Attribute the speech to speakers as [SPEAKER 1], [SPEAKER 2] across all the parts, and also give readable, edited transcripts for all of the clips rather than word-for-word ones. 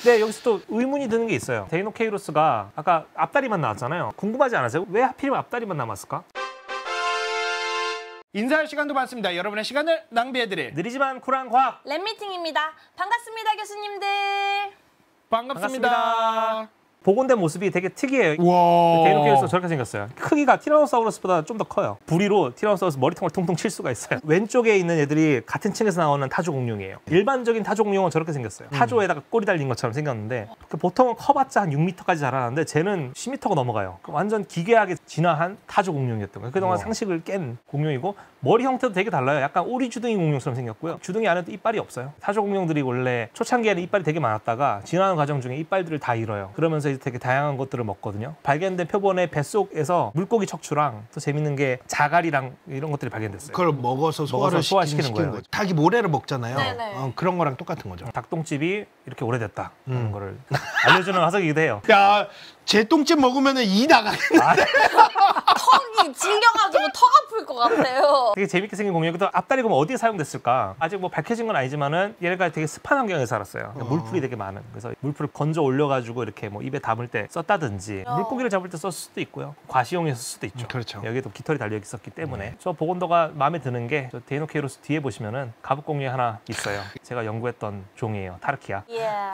[SPEAKER 1] 네, 여기서 또 의문이 드는 게 있어요. 데이노케이루스가 아까 앞다리만 나왔잖아요. 궁금하지 않으세요? 왜 하필이면 앞다리만 남았을까?
[SPEAKER 2] 인사할 시간도 많습니다. 여러분의 시간을 낭비해드릴
[SPEAKER 1] 느리지만 쿨한 과학
[SPEAKER 3] 랩미팅입니다. 반갑습니다, 교수님들.
[SPEAKER 2] 반갑습니다.
[SPEAKER 1] 복원된 모습이 되게 특이해요.
[SPEAKER 2] 와.
[SPEAKER 1] 데이노케이루스가 저렇게 생겼어요. 크기가 티라노사우루스보다 좀 더 커요. 부리로 티라노사우루스 머리통을 통통 칠 수가 있어요. 왼쪽에 있는 애들이 같은 층에서 나오는 타조 공룡이에요. 일반적인 타조 공룡은 저렇게 생겼어요. 타조에다가 꼬리 달린 것처럼 생겼는데 보통은 커봤자 한 6m까지 자라는데 쟤는 10m가 넘어가요. 완전 기괴하게 진화한 타조 공룡이었던 거예요. 그동안 상식을 깬 공룡이고 머리 형태도 되게 달라요. 약간 오리주둥이 공룡처럼 생겼고요. 주둥이 안에도 이빨이 없어요. 타조 공룡들이 원래 초창기에는 이빨이 되게 많았다가 진화하는 과정 중에 이빨들을 다 잃어요. 그러면서 이제 되게 다양한 것들을 먹거든요. 발견된 표본의 뱃속에서 물고기 척추랑 또 재밌는 게 자갈이랑 이런 것들이 발견됐어요.
[SPEAKER 2] 그걸 먹어서 소화시키는
[SPEAKER 1] 거예요.
[SPEAKER 2] 닭이 모래를 먹잖아요.
[SPEAKER 3] 네네.
[SPEAKER 2] 그런 거랑 똑같은 거죠.
[SPEAKER 1] 닭똥집이 이렇게 오래됐다 하는 거를 알려주는 화석이기도 해요.
[SPEAKER 2] 야, 제 똥집 먹으면 이 나가겠네.
[SPEAKER 3] 턱이 질겨가지고 턱 아플 것 같아요.
[SPEAKER 1] 되게 재밌게 생긴 공룡이고 앞다리 그럼 어디에 사용됐을까? 아직 뭐 밝혀진 건 아니지만은 얘네가 되게 습한 환경에 살았어요. 물풀이 되게 많은. 그래서 물풀을 건져 올려가지고 이렇게 뭐 입에 담을 때 썼다든지 물고기를 잡을 때 썼을 수도 있고요. 과시용했을 수도 있죠.
[SPEAKER 2] 그렇죠.
[SPEAKER 1] 여기에도 깃털이 달려 있었기 때문에 저 복원도가 마음에 드는 게 저 데이노케이루스 뒤에 보시면은 가북 공룡이 하나 있어요. 제가 연구했던 종이에요. 타르키아.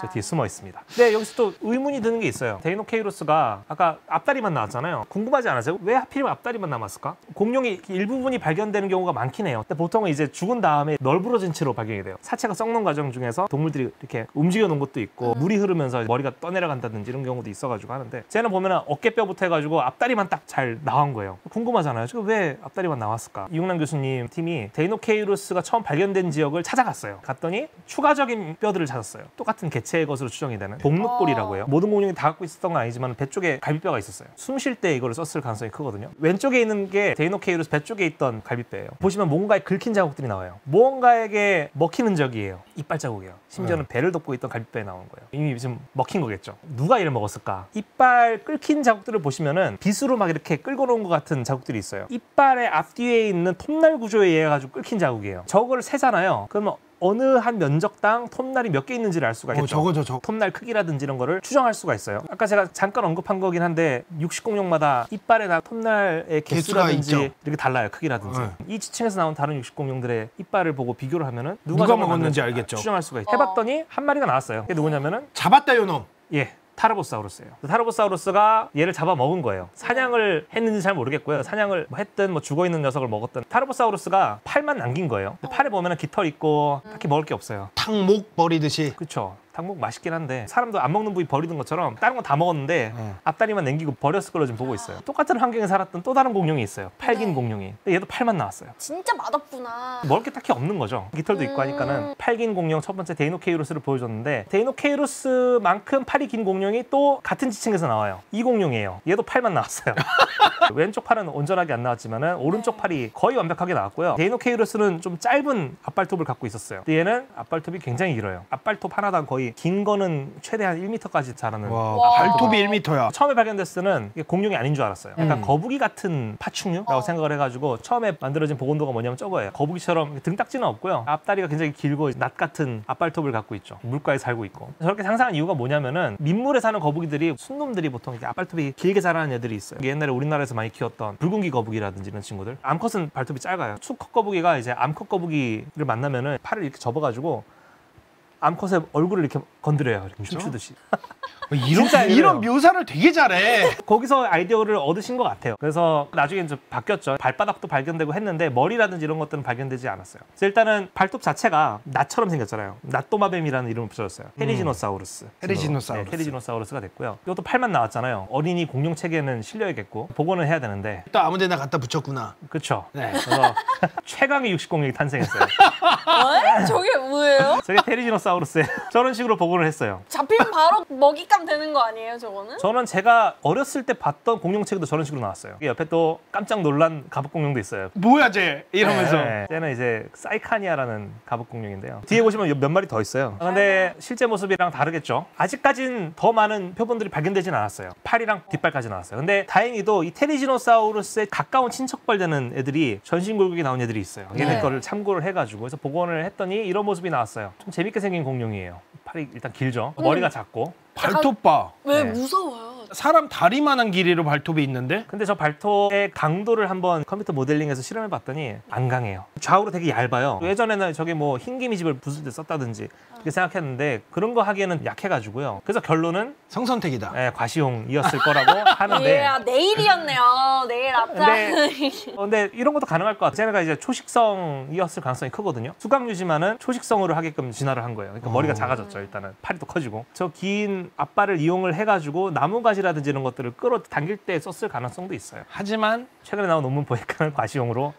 [SPEAKER 1] 저 뒤에 숨어 있습니다. 네, 여기서 또 의문이 드는 게 있어요. 데이노케이루스가 아까 앞다리만 나왔잖아요. 궁금하지 않으세요? 왜 하필이면 앞다리만 남았을까? 공룡이 일부분이 발견되는 경우가 많긴 해요. 근데 보통은 이제 죽은 다음에 널브러진 채로 발견이 돼요. 사체가 썩는 과정 중에서 동물들이 이렇게 움직여 놓은 것도 있고 물이 흐르면서 머리가 떠내려간다든지 이런 경우도 있어가지고 하는데 쟤는 보면은 어깨뼈부터 해가지고 앞다리만 딱 잘 나온 거예요. 궁금하잖아요. 지금 왜 앞다리만 나왔을까? 이용남 교수님 팀이 데이노케이루스가 처음 발견된 지역을 찾아갔어요. 갔더니 추가적인 뼈들을 찾았어요. 똑같은 개체의 것으로 추정이 되는 동늑골이라고 해요. 모든 공룡이 다 갖고 있었던 건 아니지만 배 쪽에 갈비뼈가 있었어요. 숨 쉴 때 이거를 썼을 가능성이 크거든요. 왼쪽에 있는 게 데이노케이루스 배 쪽에 있던 갈비뼈예요. 보시면 뭔가에 긁힌 자국들이 나와요. 무언가에게 먹힌 흔적이에요. 이빨 자국이에요. 심지어는 배를 덮고 있던 갈비뼈에 나온 거예요. 이미 지금 먹힌 거겠죠. 누가 이를 먹었을까? 이빨 긁힌 자국들을 보시면은 빗으로 막 이렇게 끌고 놓은 것 같은 자국들이 있어요. 이빨의 앞뒤에 있는 톱날 구조에 의해 가지고 긁힌 자국이에요. 저걸 세잖아요. 그러면 어느 한 면적당 톱날이 몇 개 있는지를 알 수가 있겠죠.
[SPEAKER 2] 저거.
[SPEAKER 1] 톱날 크기라든지 이런 거를 추정할 수가 있어요. 아까 제가 잠깐 언급한 거긴 한데 육식공룡마다 이빨에나 톱날의 개수라든지 이렇게 달라요. 크기라든지. 이 지층에서 나온 다른 육식공룡들의 이빨을 보고 비교를 하면은 누가 먹었는지 알겠죠. 추정할 수가 있어요. 해봤더니 한 마리가 나왔어요. 그게 누구냐면은
[SPEAKER 2] 잡았다 요놈.
[SPEAKER 1] 예. 타르보사우루스예요. 타르보사우루스가 얘를 잡아먹은 거예요. 사냥을 했는지 잘 모르겠고요. 사냥을 했든 뭐 죽어있는 녀석을 먹었든 타르보사우루스가 팔만 남긴 거예요. 팔에 보면 깃털 있고 딱히 먹을 게 없어요.
[SPEAKER 2] 탕목 버리듯이.
[SPEAKER 1] 그렇죠. 닭목 맛있긴 한데 사람도 안 먹는 부위 버리는 것처럼 다른 건 다 먹었는데 앞다리만 남기고 버렸을 걸로 지금 보고 있어요. 똑같은 환경에 살았던 또 다른 공룡이 있어요. 팔긴 공룡이. 근데 얘도 팔만 나왔어요.
[SPEAKER 3] 진짜 맛없구나.
[SPEAKER 1] 먹을 게 딱히 없는 거죠. 깃털도 있고 하니까는 팔긴 공룡 첫 번째 데이노케이루스를 보여줬는데 데이노케이루스만큼 팔이 긴 공룡이 또 같은 지층에서 나와요. 이 공룡이에요. 얘도 팔만 나왔어요. 왼쪽 팔은 온전하게 안 나왔지만은 오른쪽 팔이 거의 완벽하게 나왔고요. 데이노케이루스는 좀 짧은 앞발톱을 갖고 있었어요. 근데 얘는 앞발톱이 굉장히 길어요. 앞발톱 하나당 거의 긴 거는 최대한 1m까지 자라는.
[SPEAKER 2] 발톱이 1m야.
[SPEAKER 1] 처음에 발견됐을 때는 이게 공룡이 아닌 줄 알았어요. 약간 거북이 같은 파충류라고 생각을 해가지고 처음에 만들어진 복원도가 뭐냐면 저거예요. 거북이처럼 등딱지는 없고요. 앞다리가 굉장히 길고 낫 같은 앞발톱을 갖고 있죠. 물가에 살고 있고. 저렇게 상상한 이유가 뭐냐면은 민물에 사는 거북이들이 순놈들이 보통 이렇게 앞발톱이 길게 자라는 애들이 있어요. 옛날에 우리나라에서 많이 키웠던 붉은기 거북이라든지 이런 친구들. 암컷은 발톱이 짧아요. 수컷 거북이가 이제 암컷 거북이를 만나면은 팔을 이렇게 접어가지고 암컷의 얼굴을 이렇게 건드려요. 이렇게 춤추듯이.
[SPEAKER 2] 이런 묘사를 되게 잘해.
[SPEAKER 1] 거기서 아이디어를 얻으신 것 같아요. 그래서 나중에 이제 바뀌었죠. 발바닥도 발견되고 했는데 머리라든지 이런 것들은 발견되지 않았어요. 그래서 일단은 발톱 자체가 낫처럼 생겼잖아요. 낫도마뱀이라는 이름을 붙여줬어요. 테리지노사우루스.
[SPEAKER 2] 테리지노사우루스.
[SPEAKER 1] 네, 테리지노사우루스가 됐고요. 이것도 팔만 나왔잖아요. 어린이 공룡 체계는 실려야겠고 복원을 해야 되는데
[SPEAKER 2] 또 아무데나 갖다 붙였구나.
[SPEAKER 1] 그렇죠.
[SPEAKER 2] 네.
[SPEAKER 1] 그래서 최강의 육식공룡이 탄생했어요.
[SPEAKER 3] 저게 뭐예요?
[SPEAKER 1] 저게 테리지노사우루스예요. 저런 식으로 복원을 했어요.
[SPEAKER 3] 잡히면 바로 먹잇감 되는 거 아니에요, 저거는?
[SPEAKER 1] 저는 제가 어렸을 때 봤던 공룡책도 저런 식으로 나왔어요. 옆에 또 깜짝 놀란 가북공룡도 있어요.
[SPEAKER 2] 뭐야 쟤 이러면서.
[SPEAKER 1] 네, 쟤는 이제 사이카니아라는 가북공룡인데요. 뒤에 보시면 몇 마리 더 있어요. 근데 실제 모습이랑 다르겠죠. 아직까지는 더 많은 표본들이 발견되진 않았어요. 팔이랑 뒷발까지 나왔어요. 근데 다행히도 이 테리지노사우루스의 가까운 친척발 되는 애들이 전신골격이 나온 애들이 있어요. 얘네 거를 참고를 해가지고 그래서 복원을 했더니 이런 모습이 나왔어요. 좀 재밌게 생긴 공룡이에요. 팔이 일단 길죠. 머리가 작고.
[SPEAKER 2] 발톱 봐.
[SPEAKER 3] 왜
[SPEAKER 1] 네.
[SPEAKER 3] 무서워요?
[SPEAKER 2] 사람 다리만한 길이로 발톱이 있는데
[SPEAKER 1] 근데 저 발톱의 강도를 한번 컴퓨터 모델링해서 실험해 봤더니 안 강해요. 좌우로 되게 얇아요. 예전에는 저게 뭐 흰기미집을 부술 때 썼다든지 이렇게 생각했는데 그런 거 하기에는 약해가지고요. 그래서 결론은
[SPEAKER 2] 성선택이다.
[SPEAKER 1] 과시용이었을 거라고 하는데
[SPEAKER 3] 내일이었네요. 내일 앞장.
[SPEAKER 1] 근데 이런 것도 가능할 것 같아요. 쟤네가 이제 초식성이었을 가능성이 크거든요. 수강유지만은 초식성으로 하게끔 진화를 한 거예요. 그러니까 머리가 작아졌죠. 일단은 팔이 또 커지고 저 긴 앞발을 이용을 해가지고 나무가지라든지 이런 것들을 끌어당길 때 썼을 가능성도 있어요.
[SPEAKER 2] 하지만
[SPEAKER 1] 최근에 나온 논문 보니까 과시용으로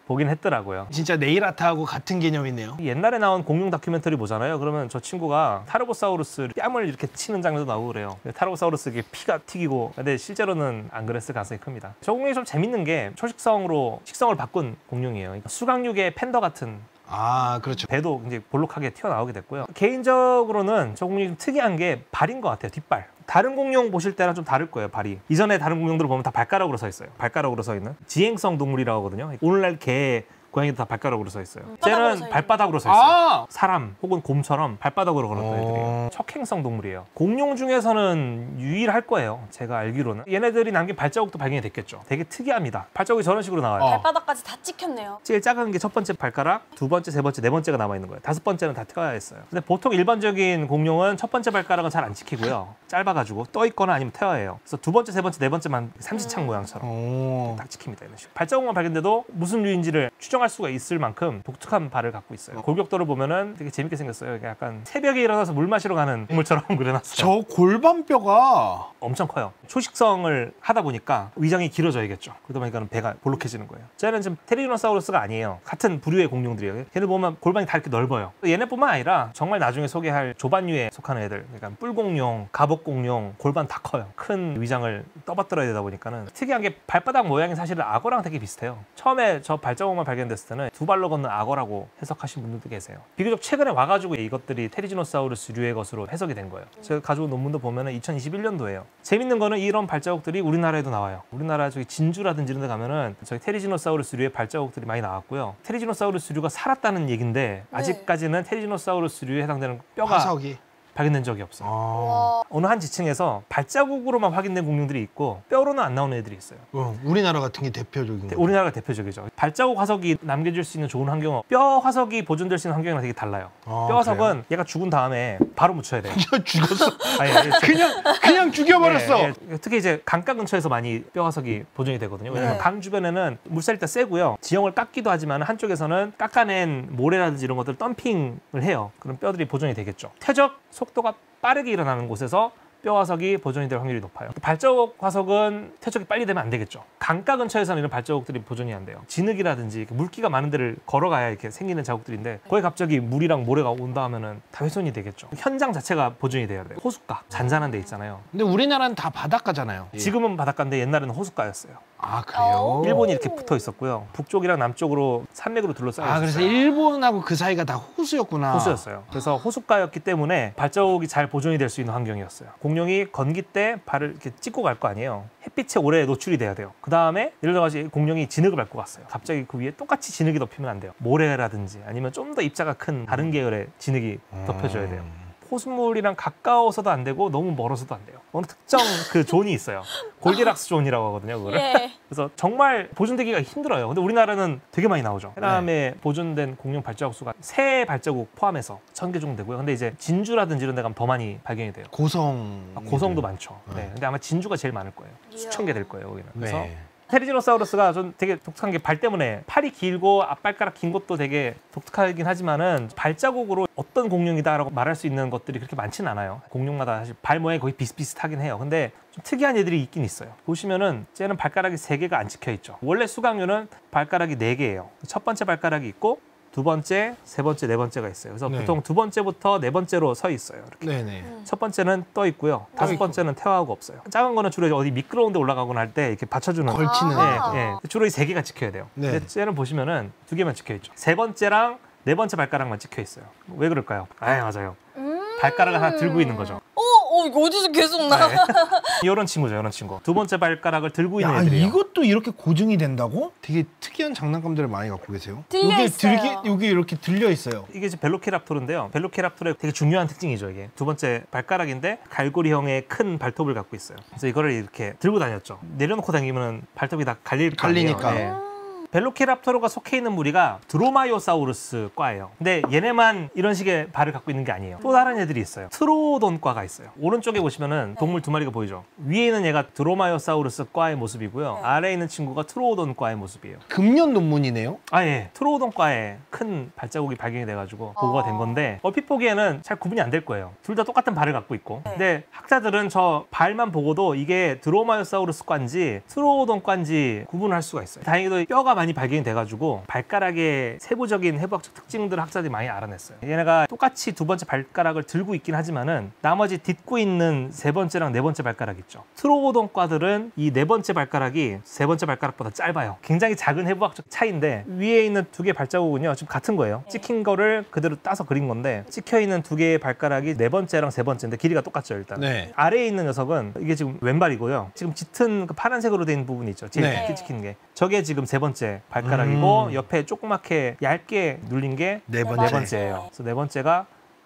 [SPEAKER 1] 보긴 했더라고요.
[SPEAKER 2] 진짜 네일 아트하고 같은 개념이네요.
[SPEAKER 1] 옛날에 나온 공룡 다큐멘터리 보잖아요. 그러면 저 친구가 타르보사우루스 뺨을 이렇게 치는 장면도 나오고 그래요. 타르보사우루스 이게 피가 튀기고. 근데 실제로는 안 그랬을 가능성이 큽니다. 저 공룡이 좀 재밌는 게 초식성으로 식성을 바꾼 공룡이에요. 그러니까 수강육의 팬더 같은
[SPEAKER 2] 아, 그렇죠.
[SPEAKER 1] 배도 이제 볼록하게 튀어나오게 됐고요. 개인적으로는 저 공룡이 좀 특이한 게 발인 것 같아요. 뒷발. 다른 공룡 보실 때랑 좀 다를 거예요, 발이. 이전에 다른 공룡들을 보면 다 발가락으로 서 있어요. 발가락으로 서 있는. 지행성 동물이라고 하거든요. 오늘날 개, 고양이도 다 발가락으로 서 있어요. 쟤는 발바닥으로 서 있어요.
[SPEAKER 2] 아!
[SPEAKER 1] 사람 혹은 곰처럼 발바닥으로 걸었던 애들이에요. 척행성 동물이에요. 공룡 중에서는 유일할 거예요. 제가 알기로는. 얘네들이 남긴 발자국도 발견이 됐겠죠. 되게 특이합니다. 발자국이 저런 식으로 나와요.
[SPEAKER 3] 발바닥까지 다 찍혔네요.
[SPEAKER 1] 제일 작은 게 첫 번째 발가락, 두 번째, 세 번째, 네 번째가 남아 있는 거예요. 다섯 번째는 다 튀어야 했어요. 근데 보통 일반적인 공룡은 첫 번째 발가락은 잘 안 찍히고요. 짧아가지고 떠 있거나 아니면 태워야 해요. 그래서 두 번째, 세 번째, 네 번째만 삼지창 모양처럼 딱 찍힙니다. 이런 식으로. 발자국만 발견돼도 무슨 류인지를 추정할 수가 있을 만큼 독특한 발을 갖고 있어요. 골격도를 보면은 되게 재밌게 생겼어요. 약간 새벽에 일어나서 물 마시러 가는 동물처럼 그려놨어요.
[SPEAKER 2] 저 골반뼈가
[SPEAKER 1] 엄청 커요. 초식성을 하다 보니까 위장이 길어져야겠죠. 그러다 보니까 배가 볼록해지는 거예요. 쟤는 지금 테리노사우루스가 아니에요. 같은 부류의 공룡들이에요. 걔네 보면 골반이 다 이렇게 넓어요. 얘네뿐만 아니라 정말 나중에 소개할 조반류에 속하는 애들, 그러니까 뿔공룡, 갑옷공룡, 골반 다 커요. 큰 위장을 떠받들어야 되다 보니까는 특이한 게 발바닥 모양이 사실은 악어랑 되게 비슷해요. 처음에 저 발자국만 발견됐을 때는 두 발로 걷는 악어라고 해석하신 분들도 계세요. 비교적 최근에 와가지고 이것들이 테리지노사우루스류의 것으로 해석이 된 거예요. 제가 가져온 논문도 보면은 2021년도예요. 재밌는 거는 이런 발자국들이 우리나라에도 나와요. 우리나라 저기 진주라든지 이런 데 가면은 저기 테리지노사우루스류의 발자국들이 많이 나왔고요. 테리지노사우루스류가 살았다는 얘기인데 아직까지는 테리지노사우루스류에 해당되는 뼈가
[SPEAKER 2] 화석이
[SPEAKER 1] 발견된 적이 없어요.
[SPEAKER 3] 와.
[SPEAKER 1] 어느 한 지층에서 발자국으로만 확인된 공룡들이 있고 뼈로는 안 나오는 애들이 있어요.
[SPEAKER 2] 우리나라 같은 게 대표적인 거.
[SPEAKER 1] 우리나라가 대표적이죠. 발자국 화석이 남겨질 수 있는 좋은 환경은 뼈 화석이 보존될 수 있는 환경이랑 되게 달라요. 뼈 화석은 얘가 죽은 다음에 바로 묻혀야 돼요.
[SPEAKER 2] 그냥 죽었어.
[SPEAKER 1] 아니,
[SPEAKER 2] 그냥 죽여버렸어.
[SPEAKER 1] 특히 이제 강가 근처에서 많이 뼈 화석이 보존이 되거든요. 왜냐면
[SPEAKER 3] 네.
[SPEAKER 1] 강 주변에는 물살이 다 세고요. 지형을 깎기도 하지만 한쪽에서는 깎아낸 모래라든지 이런 것들 덤핑을 해요. 그럼 뼈들이 보존이 되겠죠. 퇴적 속도가 빠르게 일어나는 곳에서 뼈 화석이 보존이 될 확률이 높아요. 발자국 화석은 퇴적이 빨리 되면 안 되겠죠. 강가 근처에서는 이런 발자국들이 보존이 안 돼요. 진흙이라든지 이렇게 물기가 많은 데를 걸어가야 이렇게 생기는 자국들인데 거기 갑자기 물이랑 모래가 온다 하면은 다 훼손이 되겠죠. 현장 자체가 보존이 돼야 돼요. 호숫가, 잔잔한 데 있잖아요.
[SPEAKER 2] 근데 우리나라는 다 바닷가잖아요.
[SPEAKER 1] 지금은 바닷가인데 옛날에는 호숫가였어요.
[SPEAKER 2] 아, 그래요?
[SPEAKER 1] 일본이 이렇게 붙어 있었고요. 북쪽이랑 남쪽으로 산맥으로 둘러싸여 있었어요.
[SPEAKER 2] 아, 그래서 일본하고 그 사이가 다 호수였구나.
[SPEAKER 1] 호수였어요. 그래서 호숫가였기 때문에 발자국이 잘 보존이 될 수 있는 환경이었어요. 공룡이 건기 때 발을 이렇게 찍고 갈 거 아니에요. 햇빛에 오래 노출이 돼야 돼요. 그 다음에 예를 들어서 공룡이 진흙을 밟고 갔어요. 갑자기 그 위에 똑같이 진흙이 덮이면 안 돼요. 모래라든지 아니면 좀 더 입자가 큰 다른 계열의 진흙이 덮여줘야 돼요. 호수물이랑 가까워서도 안 되고 너무 멀어서도 안 돼요. 어느 특정 그 존이 있어요. 골디락스 존이라고 하거든요, 그거를.
[SPEAKER 3] 예.
[SPEAKER 1] 그래서 정말 보존되기가 힘들어요. 근데 우리나라는 되게 많이 나오죠. 해남에 보존된 공룡 발자국 수가 새 발자국 포함해서 1000개 정도 되고요. 근데 이제 진주라든지 이런 데 가면 더 많이 발견이 돼요. 고성도 많죠. 네. 근데 아마 진주가 제일 많을 거예요. 수천 개 될 거예요, 거기는. 그래서
[SPEAKER 2] 네.
[SPEAKER 1] 테리지노사우루스가 좀 되게 독특한 게 발 때문에 팔이 길고 앞발가락 긴 것도 되게 독특하긴 하지만은 발자국으로 어떤 공룡이다라고 말할 수 있는 것들이 그렇게 많지는 않아요. 공룡마다 사실 발 모양이 거의 비슷비슷하긴 해요. 근데 좀 특이한 애들이 있긴 있어요. 보시면은 쟤는 발가락이 3개가 안 찍혀 있죠. 원래 수강류는 발가락이 4개예요. 첫 번째 발가락이 있고 두 번째, 세 번째, 네 번째가 있어요. 그래서
[SPEAKER 2] 네.
[SPEAKER 1] 보통 두 번째부터 네 번째로 서 있어요. 이렇게.
[SPEAKER 2] 네네.
[SPEAKER 1] 첫 번째는 떠 있고요. 다섯 번째는 태화하고 없어요. 작은 거는 주로 어디 미끄러운 데 올라가거나 할 때 이렇게 받쳐주는
[SPEAKER 2] 걸치는.
[SPEAKER 3] 아.
[SPEAKER 1] 주로 이 3개가 찍혀야 돼요.
[SPEAKER 2] 네.
[SPEAKER 1] 근데 쟤는 보시면은 2개만 찍혀 있죠. 세 번째랑 네 번째 발가락만 찍혀 있어요. 왜 그럴까요? 아, 맞아요. 발가락을 하나 들고 있는 거죠.
[SPEAKER 3] 오, 이거 어디서 계속 나?
[SPEAKER 1] 이런 친구죠, 이런 친구. 두 번째 발가락을 들고 있는
[SPEAKER 2] 야,
[SPEAKER 1] 애들이에요.
[SPEAKER 2] 이것도 이렇게 고증이 된다고? 되게 특이한 장난감들을 많이 갖고 계세요.
[SPEAKER 3] 들려 있어요.
[SPEAKER 2] 여기 이렇게 들려 있어요.
[SPEAKER 1] 이게 이제 벨로키랍토르인데요. 벨로키랍토르의 되게 중요한 특징이죠, 이게. 두 번째 발가락인데 갈고리형의 큰 발톱을 갖고 있어요. 그래서 이거를 이렇게 들고 다녔죠. 내려놓고 다니면 발톱이 다 갈릴 거 아니에요.
[SPEAKER 2] 갈리니까.
[SPEAKER 1] 네. 벨로키랍토르가 속해 있는 무리가 드로마이오사우루스과예요. 근데 얘네만 이런 식의 발을 갖고 있는 게 아니에요. 또 다른 애들이 있어요. 트로돈과가 있어요. 오른쪽에 보시면은 동물 두 마리가 보이죠. 위에 있는 얘가 드로마이오사우루스과의 모습이고요. 아래에 있는 친구가 트로오돈과의 모습이에요.
[SPEAKER 2] 금년 논문이네요.
[SPEAKER 1] 아, 예. 트로오돈과에 큰 발자국이 발견이 돼가지고 보고가 된 건데 얼핏 보기에는 잘 구분이 안 될 거예요. 둘 다 똑같은 발을 갖고 있고. 근데 학자들은 저 발만 보고도 이게 드로마이오사우루스과인지 트로오돈과인지 구분을 할 수가 있어요. 다행히도 뼈가 많이 발견이 돼가지고 발가락의 세부적인 해부학적 특징들을 학자들이 많이 알아냈어요. 얘네가 똑같이 두 번째 발가락을 들고 있긴 하지만은 나머지 딛고 있는 세 번째랑 네 번째 발가락 있죠. 트로오돈과들은 이 네 번째 발가락이 세 번째 발가락보다 짧아요. 굉장히 작은 해부학적 차이인데 위에 있는 두 개의 발자국은요 지금 같은 거예요. 찍힌 거를 그대로 따서 그린 건데 찍혀 있는 두 개의 발가락이 네 번째랑 세 번째인데 길이가 똑같죠 일단.
[SPEAKER 2] 네.
[SPEAKER 1] 아래에 있는 녀석은 이게 지금 왼발이고요. 지금 짙은 그 파란색으로 된 부분이 있죠. 제일
[SPEAKER 2] 네.
[SPEAKER 1] 깊게 찍힌 게. 저게 지금 세 번째 발가락이고 옆에 조그맣게 얇게 눌린 게
[SPEAKER 2] 네
[SPEAKER 1] 네
[SPEAKER 2] 번째.
[SPEAKER 1] 번째예요. 그래서 네 번째가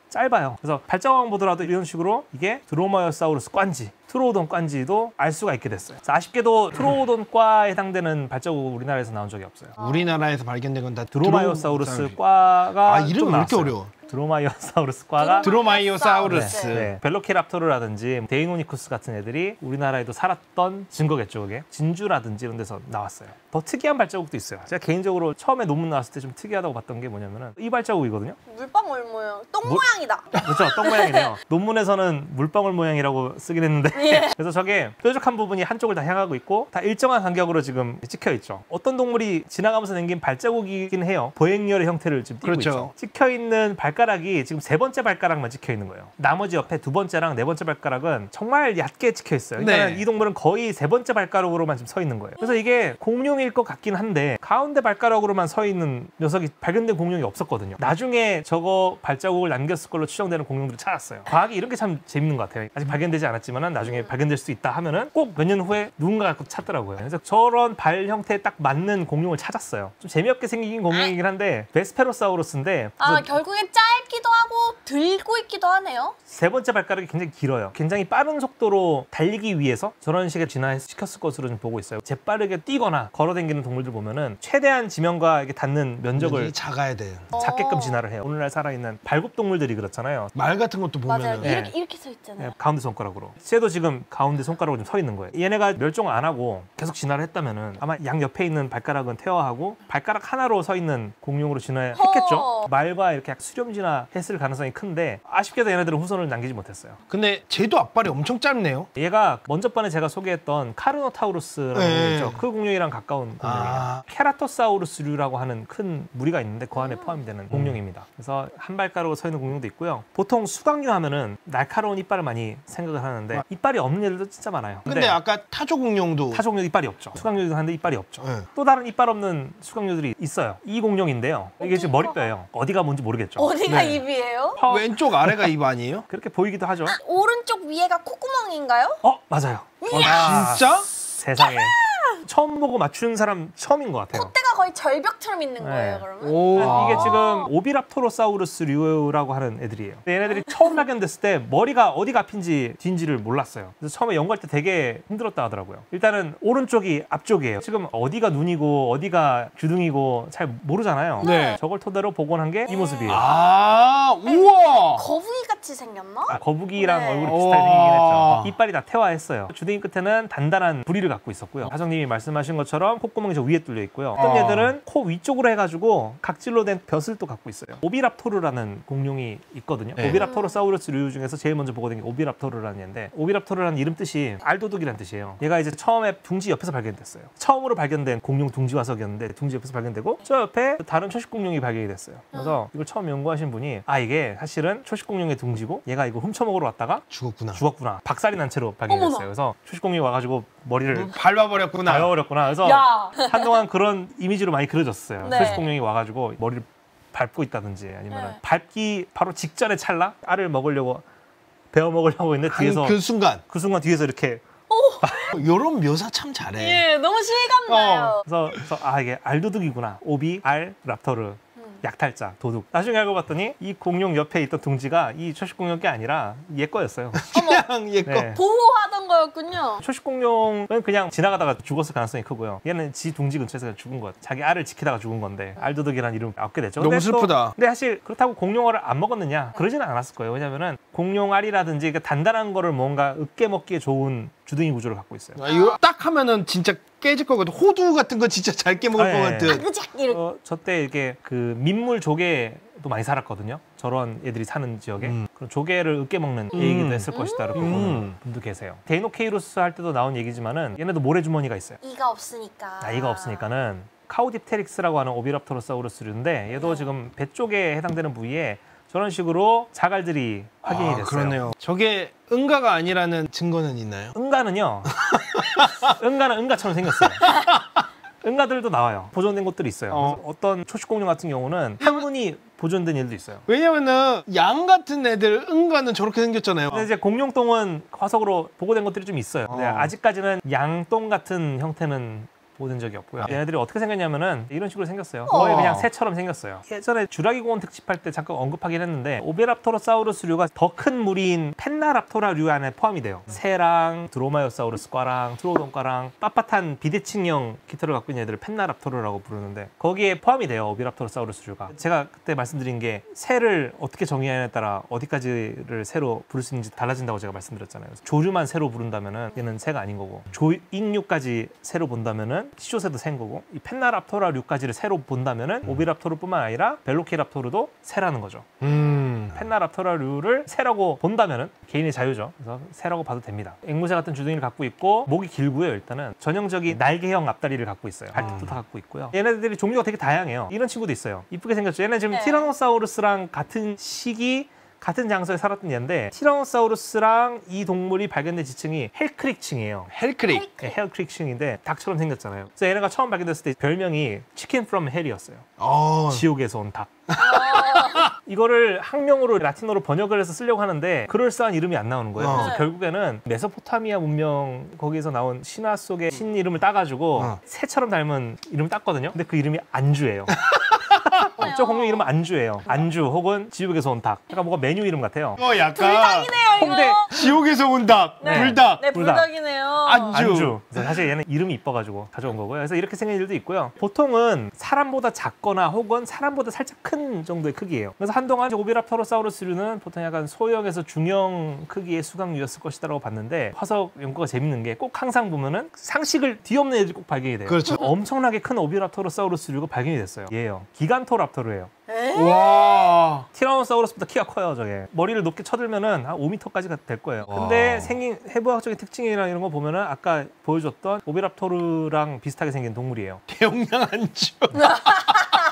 [SPEAKER 1] 짧아요. 그래서 발자국만 보더라도 이런 식으로 이게 드로마이오사우루스 꽌지, 트로오돈 꽌지도 알 수가 있게 됐어요. 그래서 아쉽게도 트로오돈과에 해당되는 발자국 우리나라에서 나온 적이 없어요.
[SPEAKER 2] 우리나라에서 발견된 건 다
[SPEAKER 1] 드로마이오사우루스과가
[SPEAKER 2] 아, 이름 왜 이렇게 어려워?
[SPEAKER 1] 드로마이오사우루스과가
[SPEAKER 2] 드로마이오사우루스.
[SPEAKER 1] 네. 벨로키랍토르라든지 데이노니쿠스 같은 애들이 우리나라에도 살았던 증거겠죠, 그게. 진주라든지 이런 데서 나왔어요. 더 특이한 발자국도 있어요. 제가 개인적으로 처음에 논문 나왔을 때 좀 특이하다고 봤던 게 뭐냐면은 이 발자국이거든요.
[SPEAKER 3] 물방울 모양. 똥 모양이다.
[SPEAKER 1] 그렇죠, 똥 모양이네요. 논문에서는 물방울 모양이라고 쓰긴 했는데 그래서 저게 뾰족한 부분이 한쪽을 다 향하고 있고 다 일정한 간격으로 지금 찍혀 있죠. 어떤 동물이 지나가면서 남긴 발자국이긴 해요. 보행열의 형태를 지금 띠고
[SPEAKER 2] 그렇죠.
[SPEAKER 1] 있죠. 찍혀 있는 발가락이 지금 세 번째 발가락만 찍혀 있는 거예요. 나머지 옆에 두 번째랑 네 번째 발가락은 정말 얕게 찍혀 있어요. 그러니까
[SPEAKER 2] 네.
[SPEAKER 1] 이 동물은 거의 세 번째 발가락으로만 지금 서 있는 거예요. 그래서 이게 공룡일 것 같긴 한데 가운데 발가락으로만 서 있는 녀석이 발견된 공룡이 없었거든요. 나중에 저거 발자국을 남겼을 걸로 추정되는 공룡들을 찾았어요. 과학이 이런 게 참 재밌는 것 같아요. 아직 발견되지 않았지만 나중에 발견될 수 있다 하면은 꼭 몇 년 후에 누군가가 꼭 찾더라고요. 그래서 저런 발 형태에 딱 맞는 공룡을 찾았어요. 좀 재미없게 생긴 공룡이긴 한데 베스페로사우루스인데
[SPEAKER 3] 아 결국엔 짧기도 하고 들고 있기도 하네요.
[SPEAKER 1] 세 번째 발가락이 굉장히 길어요. 굉장히 빠른 속도로 달리기 위해서 저런 식의 진화시켰을 것으로 좀 보고 있어요. 재빠르게 뛰거나 걸어다니는 동물들 보면은 최대한 지면과 이게 닿는 면적을
[SPEAKER 2] 작아야 돼.
[SPEAKER 1] 작게끔 진화를 해요. 오늘날 살아있는 발굽동물들이 그렇잖아요.
[SPEAKER 2] 말 같은 것도
[SPEAKER 3] 맞아요.
[SPEAKER 2] 보면은
[SPEAKER 1] 네.
[SPEAKER 3] 이렇게 서 있잖아요.
[SPEAKER 1] 네, 가운데 손가락으로. 쟤도 지금 가운데 손가락으로 좀 서 있는 거예요. 얘네가 멸종 안 하고 계속 진화를 했다면은 아마 양 옆에 있는 발가락은 퇴화하고 발가락 하나로 서 있는 공룡으로 진화했겠죠. 말과 이렇게 수렴 진화했을 가능성이 큰데 아쉽게도 얘네들은 후손을 남기지 못했어요.
[SPEAKER 2] 근데 쟤도 앞발이 엄청 짧네요.
[SPEAKER 1] 얘가 먼저 번에 제가 소개했던 카르노타우루스라는
[SPEAKER 2] 네.
[SPEAKER 1] 공룡이 있죠. 그 공룡이랑 가까운 공룡이에요.
[SPEAKER 2] 아.
[SPEAKER 1] 케라토사우루스류라고 하는 큰 무리가 있는데 그 안에 포함이 되는 공룡입니다. 그래서 한 발가락으로 서 있는 공룡도 있고요. 보통 수각류 하면은 날카로운 이빨을 많이 생각을 하는데 이빨이 없는 애들도 진짜 많아요.
[SPEAKER 2] 근데 아까 타조 공룡도
[SPEAKER 1] 타종류 이빨이 없죠. 수각류도 하는데 이빨이 없죠.
[SPEAKER 2] 네.
[SPEAKER 1] 또 다른 이빨 없는 수각류들이 있어요. 이 공룡인데요. 이게 지금 머리뼈예요. 어디가 뭔지 모르겠죠.
[SPEAKER 3] 어디가
[SPEAKER 2] 네.
[SPEAKER 3] 입이에요?
[SPEAKER 2] 왼쪽 아래가 입 아니에요?
[SPEAKER 1] 그렇게 보이기도 하죠.
[SPEAKER 3] 오른쪽 위에가 콧구멍인가요?
[SPEAKER 1] 맞아요.
[SPEAKER 2] 진짜?
[SPEAKER 1] 세상에. 처음 보고 맞추는 사람 처음인 것 같아요.
[SPEAKER 3] 콧대가 거의 절벽처럼 있는 거예요,
[SPEAKER 1] 네.
[SPEAKER 3] 그러면?
[SPEAKER 2] 오.
[SPEAKER 1] 이게 지금 오비랍토로사우루스류라고 하는 애들이에요. 근데 얘네들이 처음 발견됐을 때 머리가 어디가 앞인지 뒤인지를 몰랐어요. 그래서 처음에 연구할 때 되게 힘들었다 하더라고요. 일단은 오른쪽이 앞쪽이에요. 지금 어디가 눈이고 어디가 귀둥이고 잘 모르잖아요.
[SPEAKER 2] 네.
[SPEAKER 1] 저걸 토대로 복원한 게 이 모습이에요.
[SPEAKER 2] 아, 우와.
[SPEAKER 3] 거북이 같이 생겼나?
[SPEAKER 1] 거북이랑
[SPEAKER 3] 네.
[SPEAKER 1] 얼굴이 비슷하게 생기긴 했죠.
[SPEAKER 2] 오.
[SPEAKER 1] 이빨이 다 퇴화했어요. 주둥이 끝에는 단단한 부리를 갖고 있었고요. 하정님이 말씀하신 것처럼 콧구멍이 저 위에 뚫려 있고요. 어떤 얘들은 코 위쪽으로 해가지고 각질로 된 벼슬 또 갖고 있어요. 오비랍토르라는 공룡이 있거든요.
[SPEAKER 2] 네.
[SPEAKER 1] 오비랍토로사우루스류 중에서 제일 먼저 보고된 게 오비랍토르라는 얘인데 오비랍토르라는 이름 뜻이 알도둑이라는 뜻이에요. 얘가 이제 처음에 둥지 옆에서 발견됐어요. 처음으로 발견된 공룡 둥지 화석이었는데 둥지 옆에서 발견되고 저 옆에 다른 초식 공룡이 발견이 됐어요. 그래서 이걸 처음 연구하신 분이 이게 사실은 초식 공룡의 둥지고 얘가 이거 훔쳐먹으러 왔다가 죽었구나. 박살이 난 채로 발견됐어요.
[SPEAKER 3] 어머나.
[SPEAKER 1] 그래서 초식 공룡이 와가지고 머리를
[SPEAKER 2] 밟아버렸구나.
[SPEAKER 1] 밟아버렸구나. 그래서
[SPEAKER 3] 야!
[SPEAKER 1] 한동안 그런 이미지로 많이 그려졌어요.
[SPEAKER 3] 네.
[SPEAKER 1] 초식 공룡이 와가지고 머리를 밟고 있다든지 아니면
[SPEAKER 3] 네.
[SPEAKER 1] 밟기 바로 직전의 찰나 알을 먹으려고 베어 먹으려고 했는데 뒤에서
[SPEAKER 2] 그 순간
[SPEAKER 1] 그 순간 뒤에서 이렇게
[SPEAKER 2] 요런 묘사 참 잘해.
[SPEAKER 3] 예, 너무 실감나요.
[SPEAKER 1] 그래서 아 이게 알도둑이구나. 오비, 알, 랍터르. 약탈자, 도둑. 나중에 알고 봤더니 이 공룡 옆에 있던 둥지가 이 초식공룡 게 아니라 얘 거였어요.
[SPEAKER 2] 그냥 얘 거.
[SPEAKER 1] 네.
[SPEAKER 3] 보호하던 거였군요.
[SPEAKER 1] 초식공룡은 그냥 지나가다가 죽었을 가능성이 크고요. 얘는 지 둥지 근처에서 죽은 것. 자기 알을 지키다가 죽은 건데 알도둑이라는 이름 얻게 됐죠.
[SPEAKER 2] 너무
[SPEAKER 1] 근데
[SPEAKER 2] 슬프다.
[SPEAKER 1] 근데 사실 그렇다고 공룡알을 안 먹었느냐? 그러지는 않았을 거예요. 왜냐면은 공룡알이라든지 단단한 거를 뭔가 으깨 먹기에 좋은 주둥이 구조를 갖고 있어요.
[SPEAKER 2] 이거 딱 하면은 진짜 깨질 거거든. 호두 같은 거 진짜 잘 깨먹을 것 같은.
[SPEAKER 3] 아그작 이렇게.
[SPEAKER 1] 저때 이렇게 그 민물 조개도 많이 살았거든요. 저런 애들이 사는 지역에 그런 조개를 으깨 먹는 얘기도 했을 것이다. 이렇게 보는 분도 계세요. 데이노케이루스 할 때도 나온 얘기지만은 얘네도 모래주머니가 있어요.
[SPEAKER 3] 이가 없으니까.
[SPEAKER 1] 이가 없으니까는 카우디프테릭스라고 하는 오비랍토로사우루스류인데 얘도 지금 배 쪽에 해당되는 부위에 저런 식으로 자갈들이 확인이 됐어요.
[SPEAKER 2] 그러네요. 저게 응가가 아니라는 증거는 있나요?
[SPEAKER 1] 응가는요. 응가는 응가처럼 생겼어요. 응가들도 나와요. 보존된 것들이 있어요. 어떤 초식공룡 같은 경우는 항문이 보존된 일도 있어요.
[SPEAKER 2] 왜냐면은 양 같은 애들 응가는 저렇게 생겼잖아요.
[SPEAKER 1] 근데 이제 공룡똥은 화석으로 보고된 것들이 좀 있어요. 근데 아직까지는 양똥 같은 형태는 보는 적이 없고요. 얘네들이 어떻게 생겼냐면은 이런 식으로 생겼어요. 거의 그냥 새처럼 생겼어요. 예전에 주라기 공원 특집할 때 잠깐 언급하긴 했는데 오비랍토로사우루스류가 더 큰 무리인 펜나랍토라류 안에 포함이 돼요. 새랑 드로마이오사우루스과랑 트로돈과랑 빳빳한 비대칭형 깃털을 갖고 있는 애들을 펜나랍토르라고 부르는데 거기에 포함이 돼요. 오비랍토로사우루스류가. 제가 그때 말씀드린 게 새를 어떻게 정의하냐에 따라 어디까지를 새로 부를 수 있는지 달라진다고 제가 말씀드렸잖아요. 조류만 새로 부른다면은 얘는 새가 아닌 거고 조익류까지 새로 본다면은 시조새도 새인 거고 이 펜나랍토라류까지를 새로 본다면은 오비랍토르뿐만 아니라 벨로키랍토르도 새라는 거죠. 펜나랍토라류를 새라고 본다면은 개인의 자유죠. 그래서 새라고 봐도 됩니다. 앵무새 같은 주둥이를 갖고 있고 목이 길고요. 일단은 전형적인 날개형 앞다리를 갖고 있어요. 발톱도 다 갖고 있고요. 얘네들이 종류가 되게 다양해요. 이런 친구도 있어요. 이쁘게 생겼죠. 얘네 지금 티라노사우루스랑 같은 시기 같은 장소에 살았던 얘인데 티라노사우루스랑 이 동물이 발견된 지층이 헬크릭층이에요.
[SPEAKER 2] 헬크릭.
[SPEAKER 1] 네, 헬크릭층인데 닭처럼 생겼잖아요. 그래서 얘네가 처음 발견됐을 때 별명이 치킨 프롬 헬이었어요. 지옥에서 온 닭. 이거를 학명으로 라틴어로 번역을 해서 쓰려고 하는데 그럴싸한 이름이 안 나오는 거예요. 그래서 결국에는 메소포타미아 문명 거기서 나온 신화 속의 신 이름을 따가지고 새처럼 닮은 이름을 땄거든요. 근데 그 이름이 안주예요. 저 공룡 이름은 안주예요. 안주 혹은 지옥에서 온 닭. 약간 뭔가 메뉴 이름 같아요.
[SPEAKER 2] 약간
[SPEAKER 3] 불닭이네요 이거.
[SPEAKER 1] 홍대
[SPEAKER 2] 지옥에서 온 닭.
[SPEAKER 1] 네.
[SPEAKER 2] 불닭.
[SPEAKER 3] 네, 불닭이네요.
[SPEAKER 1] 안주. 그래서 사실 얘는 이름이 이뻐가지고 가져온 거고요. 그래서 이렇게 생긴 일도 있고요. 보통은 사람보다 작거나 혹은 사람보다 살짝 큰 정도의 크기예요. 그래서 한동안 오비랍토로사우루스류는 보통 약간 소형에서 중형 크기의 수강류였을 것이다라고 봤는데 화석 연구가 재밌는 게 꼭 항상 보면은 상식을 뒤엎는 애들이 꼭 발견이 돼요.
[SPEAKER 2] 그렇죠.
[SPEAKER 1] 엄청나게 큰 오비랍토로사우루스류가 발견이 됐어요. 얘예요. 기간토랍토르예요.
[SPEAKER 2] 와.
[SPEAKER 1] 티라노사우루스보다 키가 커요. 저게 머리를 높게 쳐들면은 한 5m까지 될 거예요. 근데 생긴 해부학적인 특징이랑 이런 거 보면은 아까 보여줬던 오비랍토르랑 비슷하게 생긴 동물이에요.
[SPEAKER 2] 대용량 안주.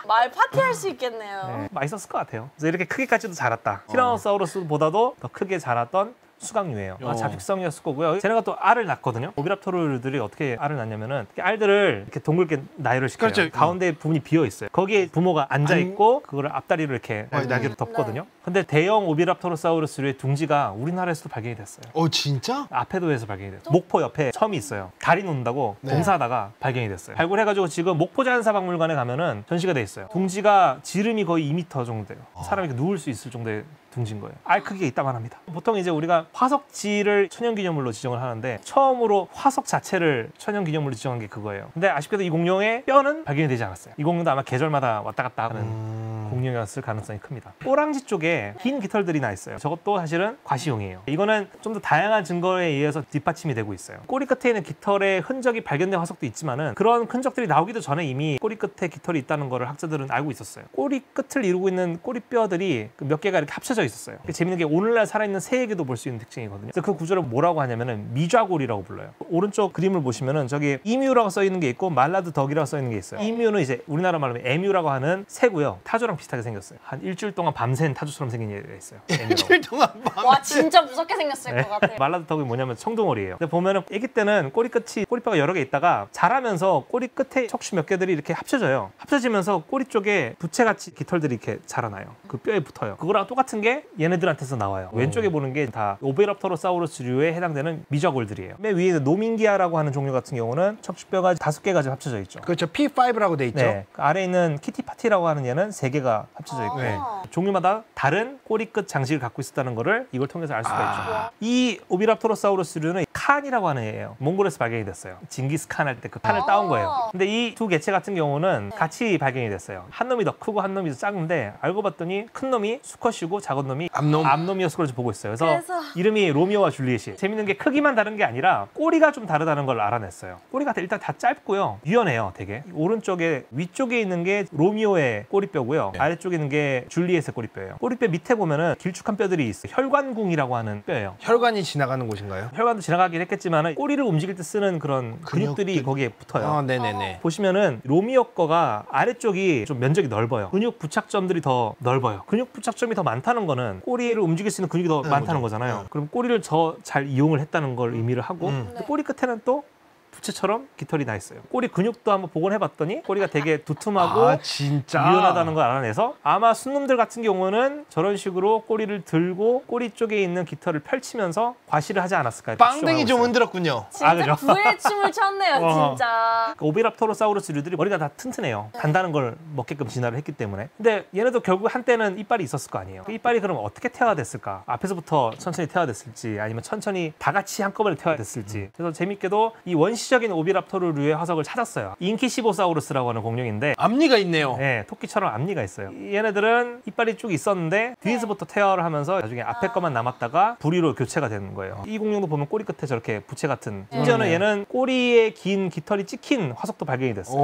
[SPEAKER 3] 말 파티할 수 있겠네요.
[SPEAKER 1] 네, 맛있었을 것 같아요. 그래서 이렇게 크기까지도 자랐다. 티라노사우루스보다도 더 크게 자랐던 수강류예요. 잡식성이었을 거고요. 쟤네가 또 알을 낳거든요. 오비랍토르들이 어떻게 알을 낳냐면은 알들을 이렇게 동글게 나열을 시켜요.
[SPEAKER 2] 그렇죠.
[SPEAKER 1] 가운데 부분이 비어 있어요. 거기에 부모가 앉아 있고 그거를 앞다리로 이렇게 날개로 덮거든요. 근데 대형 오비랍토로사우루스류의 둥지가 우리나라에서도 발견이 됐어요.
[SPEAKER 2] 진짜?
[SPEAKER 1] 아페도에서 발견이 됐어요. 목포 옆에 섬이 있어요. 다리 놓는다고 공사하다가 발견이 됐어요. 발굴해가지고 지금 목포자연사박물관에 가면은 전시가 돼 있어요. 둥지가 지름이 거의 2m 정도 돼요. 사람이 이렇게 누울 수 있을 정도의 둥지인 거예요. 알 크기가 이따만 합니다. 보통 이제 우리가 화석지를 천연기념물로 지정을 하는데 처음으로 화석 자체를 천연기념물로 지정한 게 그거예요. 근데 아쉽게도 이 공룡의 뼈는 발견이 되지 않았어요. 이 공룡도 아마 계절마다 왔다 갔다 하는 공룡이었을 가능성이 큽니다. 꼬랑지 쪽에 흰 깃털들이 나 있어요. 저것도 사실은 과시용이에요. 이거는 좀 더 다양한 증거에 의해서 뒷받침이 되고 있어요. 꼬리 끝에 있는 깃털의 흔적이 발견된 화석도 있지만은 그런 흔적들이 나오기도 전에 이미 꼬리 끝에 깃털이 있다는 거를 학자들은 알고 있었어요. 꼬리 끝을 이루고 있는 꼬리뼈들이 몇 개가 이렇게 합쳐져 있었어요. 재밌는 게 오늘날 살아있는 새에게도 볼 수 있는 특징이거든요. 그래서 그 구조를 뭐라고 하냐면은 미좌골이라고 불러요. 오른쪽 그림을 보시면은 저기 이뮤라고 써 있는 게 있고 말라드 덕이라고 써 있는 게 있어요. 이뮤는 이제 우리나라 말로 에뮤라고 하는 새고요. 타조랑 비슷하게 비슷하게 생겼어요. 한 일주일 동안 밤샌 타조처럼 생긴 애가 있어요.
[SPEAKER 2] 일주일 동안
[SPEAKER 3] 와 진짜 무섭게 생겼을 것 같아.
[SPEAKER 1] 말라드 턱이 뭐냐면 청둥오리예요. 근데 보면은 아기 때는 꼬리 끝이 꼬리뼈가 여러 개 있다가 자라면서 꼬리 끝에 척추 몇 개들이 이렇게 합쳐져요. 합쳐지면서 꼬리 쪽에 부채같이 깃털들이 이렇게 자라나요. 그 뼈에 붙어요. 그거랑 똑같은 게 얘네들한테서 나와요. 왼쪽에 보는 게 다 오베랍토로사우루스류에 해당되는 미저골들이에요. 맨 위에 노민기아라고 하는 종류 같은 경우는 척추뼈가 5개가 지금 합쳐져 있죠.
[SPEAKER 2] 그렇죠. P5라고 돼 있죠.
[SPEAKER 1] 네. 그 아래에 있는 키티파티라고 하는 얘는 3개가 합쳐져 있고
[SPEAKER 2] 네.
[SPEAKER 1] 종류마다 다른 꼬리 끝 장식을 갖고 있었다는 거를 이걸 통해서 알 수가 있죠. 이 오비랍토로사우루스류는 칸이라고 하는 애예요. 몽골에서 발견이 됐어요. 징기스칸 할 때 그 칸을 따온 거예요. 근데 이 두 개체 같은 경우는 같이 발견이 됐어요. 한 놈이 더 크고 한 놈이 더 작은데 알고 봤더니 큰 놈이 수컷이고 작은 놈이 암놈이었을 걸로 보고 있어요. 그래서 이름이 로미오와 줄리엣이. 재밌는 게 크기만 다른 게 아니라 꼬리가 좀 다르다는 걸 알아냈어요. 꼬리가 일단 다 짧고요. 유연해요, 되게. 오른쪽에 위쪽에 있는 게 로미오의 꼬리뼈고요. 아래쪽에 있는 게 줄리엣의 꼬리뼈예요. 꼬리뼈 밑에 보면은 길쭉한 뼈들이 있어요. 혈관궁이라고 하는 뼈예요.
[SPEAKER 2] 혈관이 지나가는 곳인가요?
[SPEAKER 1] 혈관도 지나가긴 했겠지만 꼬리를 움직일 때 쓰는 그런 근육들이 거기에 붙어요.
[SPEAKER 2] 네네네.
[SPEAKER 1] 보시면은 로미오 거가 아래쪽이 좀 면적이 넓어요. 근육 부착점들이 더 넓어요. 근육 부착점이 더 많다는 거는 꼬리를 움직일 수 있는 근육이 더 많다는 거잖아요. 그럼 꼬리를 더 잘 이용을 했다는 걸 의미를 하고 꼬리 끝에는 또 부채처럼 깃털이 나 있어요. 꼬리 근육도 한번 복원해봤더니 꼬리가 되게 두툼하고
[SPEAKER 2] 진짜
[SPEAKER 1] 유연하다는 걸 알아내서 아마 순놈들 같은 경우는 저런 식으로 꼬리를 들고 꼬리 쪽에 있는 깃털을 펼치면서 과시를 하지 않았을까요?
[SPEAKER 2] 빵댕이 좀 흔들었군요.
[SPEAKER 3] 진짜
[SPEAKER 1] 그죠?
[SPEAKER 3] 구애의 춤을 췄네요 진짜.
[SPEAKER 1] 오비랍토로사우루스류들이 머리가 다 튼튼해요. 단단한 걸 먹게끔 진화를 했기 때문에. 근데 얘네도 결국 한때는 이빨이 있었을 거 아니에요. 그 이빨이 그럼 어떻게 태화됐을까? 앞에서부터 천천히 태화됐을지 아니면 천천히 다 같이 한꺼번에 태화됐을지. 그래서 재밌게도 이 원시적인 오비랍토르류의 화석을 찾았어요. 인키시보사우루스라고 하는 공룡인데
[SPEAKER 2] 앞니가 있네요.
[SPEAKER 1] 네, 토끼처럼 앞니가 있어요. 얘네들은 이빨이 쭉 있었는데 뒤에서부터 태화를 하면서 나중에 앞에 것만 남았다가 부리로 교체가 되는 거예요. 이 공룡도 보면 꼬리 끝에 저렇게 부채 같은 심지어는 얘는 꼬리에 긴 깃털이 찍힌 화석도 발견이 됐어요.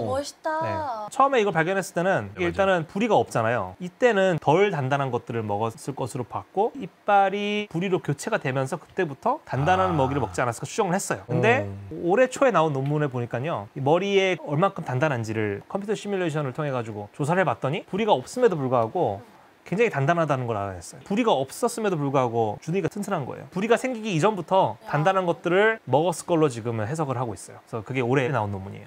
[SPEAKER 3] 멋있다.
[SPEAKER 1] 네. 처음에 이걸 발견했을 때는 이게 일단은 부리가 없잖아요. 이때는 덜 단단한 것들을 먹었을 것으로 봤고 이빨이 부리로 교체가 되면서 그때부터 단단한 먹이를 먹지 않았을까 추정을 했어요. 근데 올해 초에 나온 논문에 보니까요. 이 머리에 얼만큼 단단한지를 컴퓨터 시뮬레이션을 통해 가지고 조사를 해봤더니 부리가 없음에도 불구하고 굉장히 단단하다는 걸 알아냈어요. 부리가 없었음에도 불구하고 주둥이가 튼튼한 거예요. 부리가 생기기 이전부터 단단한 것들을 먹었을 걸로 지금은 해석을 하고 있어요. 그래서 그게 올해 나온 논문이에요.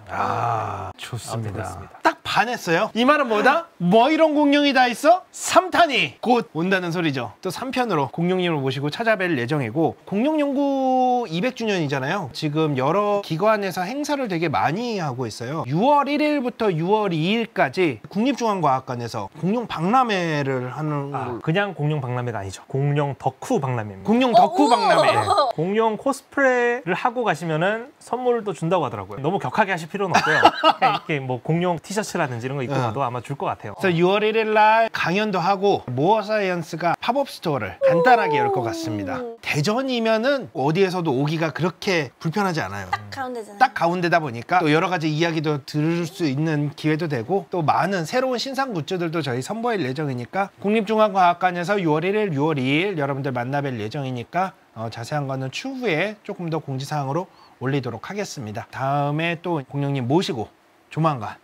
[SPEAKER 2] 좋습니다. 딱 반했어요. 이 말은 뭐다? 뭐 이런 공룡이 다 있어? 3탄이 곧 온다는 소리죠. 또 3편으로 공룡님을 모시고 찾아뵐 예정이고 공룡 연구 200주년이잖아요. 지금 여러 기관에서 행사를 되게 많이 하고 있어요. 6월 1일부터 6월 2일까지 국립중앙과학관에서 공룡 박람회를 하는 걸로.
[SPEAKER 1] 그냥 공룡 박람회가 아니죠. 공룡 덕후 박람회입니다.
[SPEAKER 2] 공룡 덕후 박람회.
[SPEAKER 1] 네. 공룡 코스프레를 하고 가시면은 선물도 준다고 하더라고요. 너무 격하게 하실 필요는 없고요. 그냥 이렇게 뭐 공룡 티셔츠라든지 이런 거 입고 가도 아마 줄 것 같아요.
[SPEAKER 2] 그래서 6월 1일 날 강연도 하고 모어 사이언스가 팝업 스토어를 간단하게 열 것 같습니다. 대전이면은 어디에서도 오기가 그렇게 불편하지 않아요.
[SPEAKER 3] 딱 가운데잖아요.
[SPEAKER 2] 딱 가운데다 보니까 또 여러 가지 이야기도 들을 수 있는 기회도 되고 또 많은 새로운 신상 굿즈들도 저희 선보일 예정이니까 국립중앙과학관에서 6월 1일, 6월 2일 여러분들 만나뵐 예정이니까 자세한 거는 추후에 조금 더 공지사항으로 올리도록 하겠습니다. 다음에 또 공룡님 모시고 조만간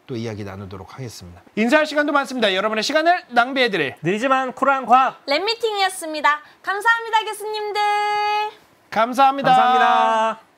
[SPEAKER 2] 또 이야기 나누도록 하겠습니다. 인사할 시간도 많습니다. 여러분의 시간을 낭비해드릴
[SPEAKER 1] 느리지만 쿨한 과학
[SPEAKER 3] 랩미팅이었습니다. 감사합니다 교수님들.
[SPEAKER 2] 감사합니다.
[SPEAKER 1] 감사합니다.